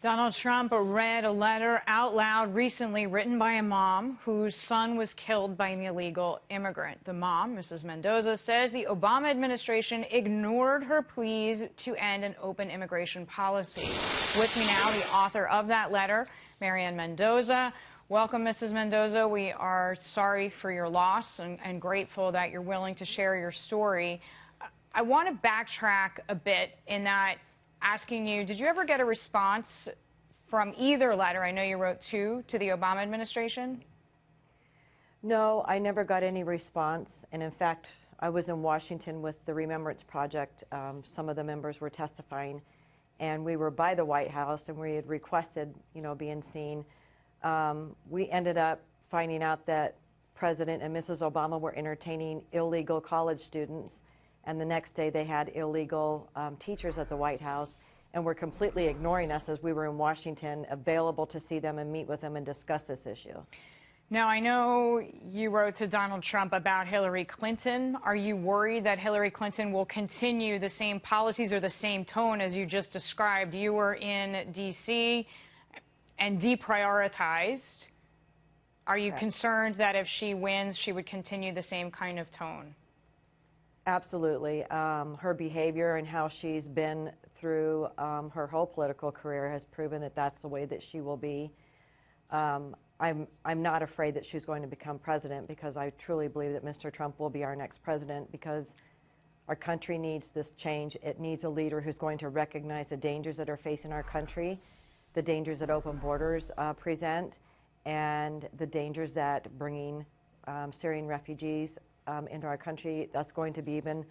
Donald Trump read a letter out loud recently written by a mom whose son was killed by an illegal immigrant. The mom, Mrs. Mendoza, says the Obama administration ignored her pleas to end an open immigration policy. With me now, the author of that letter, Ann Mendoza. Welcome, Mrs. Mendoza. We are sorry for your loss and grateful that you're willing to share your story. I want to backtrack a bit in that asking you, did you ever get a response from either letter? I know you wrote two to the Obama administration. No, I never got any response. And in fact, I was in Washington with the Remembrance Project. Some of the members were testifying, and we were by the White House, and we had requested, being seen. We ended up finding out that President and Mrs. Obama were entertaining illegal college students, and the next day they had illegal teachers at the White House, and were completely ignoring us as we were in Washington, available to see them and meet with them and discuss this issue. Now, I know you wrote to Donald Trump about Hillary Clinton. Are you worried that Hillary Clinton will continue the same policies or the same tone as you just described? You were in D.C. and deprioritized. Are you concerned that if she wins, she would continue the same kind of tone? Absolutely. Her behavior and how she's been through her whole political career has proven that that's the way that she will be. I'm not afraid that she's going to become president, because I truly believe that Mr. Trump will be our next president, because our country needs this change. It needs a leader who's going to recognize the dangers that are facing our country, the dangers that open borders present, and the dangers that bringing Syrian refugees into our country. That's going to be even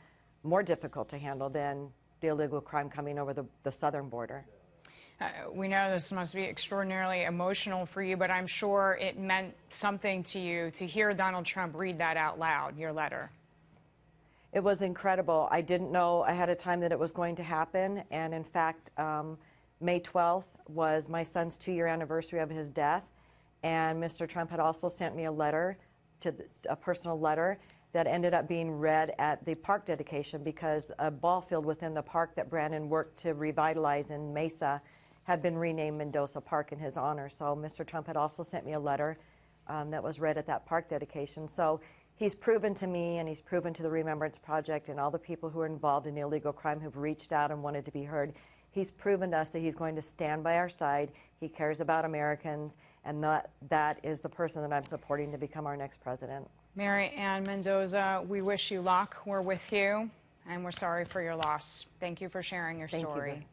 more difficult to handle than the illegal crime coming over the southern border. We know this must be extraordinarily emotional for you, but I'm sure it meant something to you to hear Donald Trump read that out loud, your letter. It was incredible. I didn't know ahead of time that it was going to happen, and in fact, May 12th was my son's 2-year anniversary of his death, and Mr. Trump had also sent me a letter, a personal letter, that ended up being read at the park dedication, because a ball field within the park that Brandon worked to revitalize in Mesa had been renamed Mendoza Park in his honor. So Mr. Trump had also sent me a letter that was read at that park dedication. So he's proven to me, and he's proven to the Remembrance Project and all the people who are involved in the illegal crime who've reached out and wanted to be heard, he's proven to us that he's going to stand by our side. He cares about Americans, and that is the person that I'm supporting to become our next president. Ann Mendoza, we wish you luck. We're with you, and we're sorry for your loss. Thank you for sharing your story. Thank you.